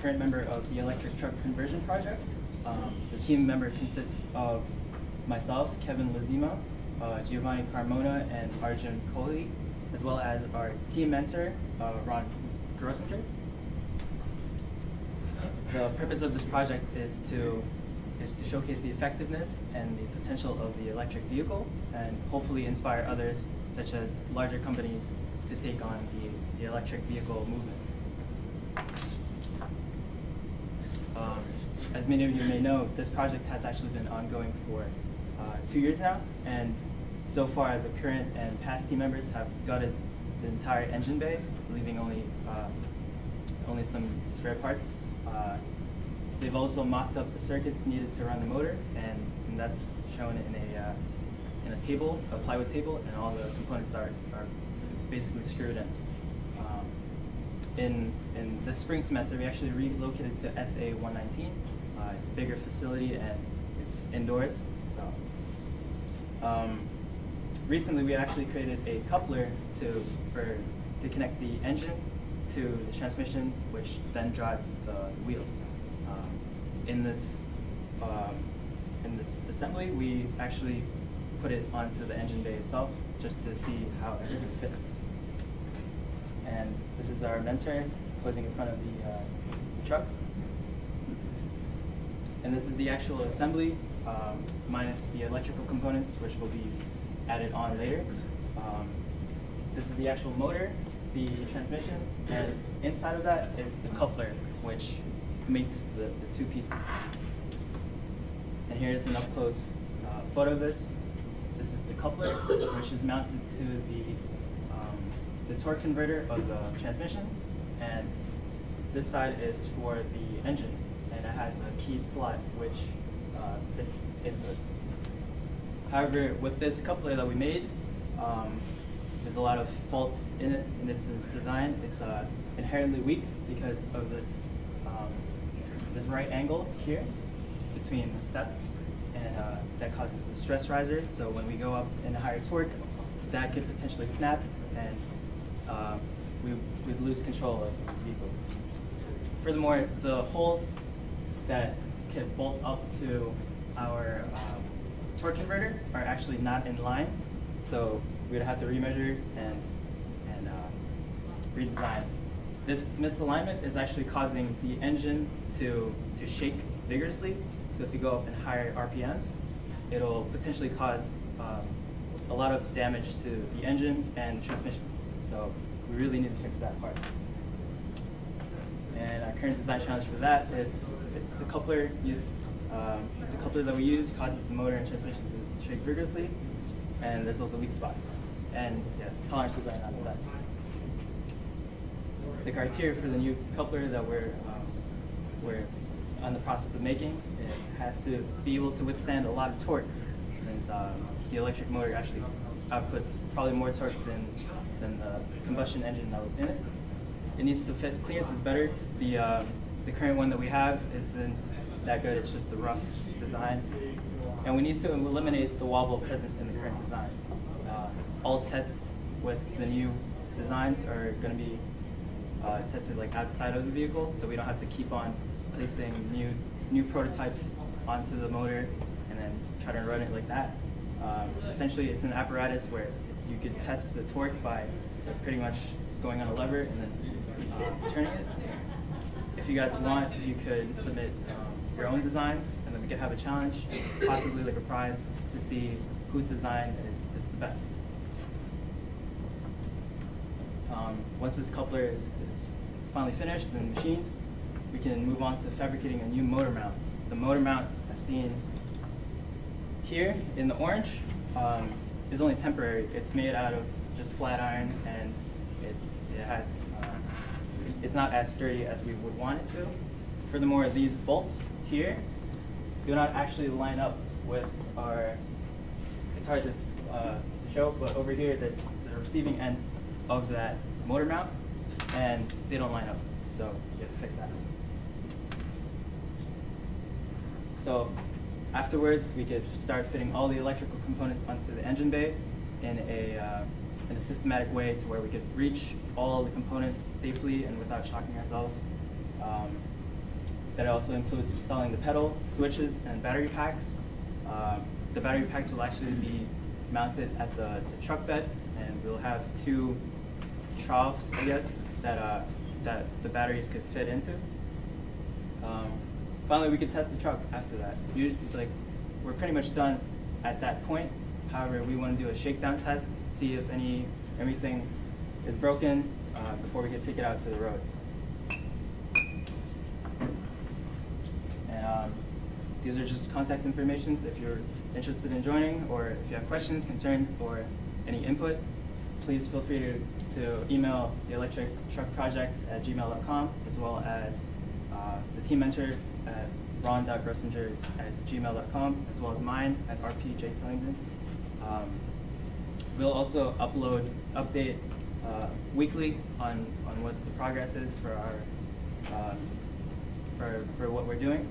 current member of the electric truck conversion project. The team member consists of myself, Kevin Lazima, Giovanni Carmona, and Arjun Kohli, as well as our team mentor, Ron Grossinger. The purpose of this project is to showcase the effectiveness and the potential of the electric vehicle, and hopefully inspire others, such as larger companies, to take on the electric vehicle movement. As many of you may know, this project has actually been ongoing for 2 years now, and so far the current and past team members have gutted the entire engine bay, leaving only some spare parts. They've also mocked up the circuits needed to run the motor, and that's shown in a table, a plywood table, and all the components are basically screwed in. In the spring semester, we actually relocated to SA 119. It's a bigger facility and it's indoors. So, recently, we actually created a coupler to connect the engine to the transmission, which then drives the wheels. In this assembly, we actually put it onto the engine bay itself just to see how everything fits. And this is our mentor posing in front of the truck. And this is the actual assembly, minus the electrical components, which will be added on later. This is the actual motor, the transmission, and inside of that is the coupler, which mates the two pieces. And here's an up-close photo of this. This is the coupler, which is mounted to the torque converter of the transmission, and this side is for the engine, and it has a keyed slot which fits into it. However, with this coupler that we made, there's a lot of faults in it, in its design. It's inherently weak because of this right angle here between the step, and that causes a stress riser. So when we go up in a higher torque, that could potentially snap, and we'd lose control of the vehicle. Furthermore, the holes that could bolt up to our torque converter are actually not in line, so we'd have to remeasure and redesign. This misalignment is actually causing the engine to shake vigorously. So if you go up in higher RPMs, it'll potentially cause a lot of damage to the engine and transmission. So we really need to fix that part. And our current design challenge for that is it's a coupler. The coupler that we use causes the motor and transmission to shake vigorously, and there's also weak spots. And yeah, tolerances are not the best. The criteria for the new coupler that we're on the process of making, it has to be able to withstand a lot of torque, since the electric motor actually outputs probably more torque than the combustion engine that was in it. It needs to fit. Clearance is better. The current one that we have isn't that good. It's just a rough design, and we need to eliminate the wobble present in the current design. All tests with the new designs are going to be tested like outside of the vehicle, so we don't have to keep on placing new prototypes onto the motor and then try to run it like that. Essentially, it's an apparatus where you could test the torque by pretty much going on a lever and then turning it. If you guys want, you could submit your own designs, and then we could have a challenge, possibly like a prize, to see whose design is the best. Once this coupler is finally finished and machined, we can move on to fabricating a new motor mount. The motor mount, as seen here in the orange, is only temporary. It's made out of just flat iron, and it's not as sturdy as we would want it to. Furthermore, these bolts here do not actually line up with our, it's hard to show, but over here there's the receiving end of that motor mount, and they don't line up, so you have to fix that. So afterwards, we could start fitting all the electrical components onto the engine bay in a systematic way, to where we could reach all the components safely and without shocking ourselves. that also includes installing the pedal, switches, and battery packs. The battery packs will actually be mounted at the truck bed, and we'll have 2 troughs, I guess, that the batteries could fit into. Finally, we could test the truck after that. Usually, like, we're pretty much done at that point. However, we want to do a shakedown test, see if everything is broken before we can take it out to the road. And these are just contact information if you're interested in joining, or if you have questions, concerns, or any input. Please feel free to email the electrictruckproject@gmail.com, as well as the team mentor at ron.grossinger@gmail.com, as well as mine at rpjtellington. We'll also update weekly on what the progress is for our for what we're doing.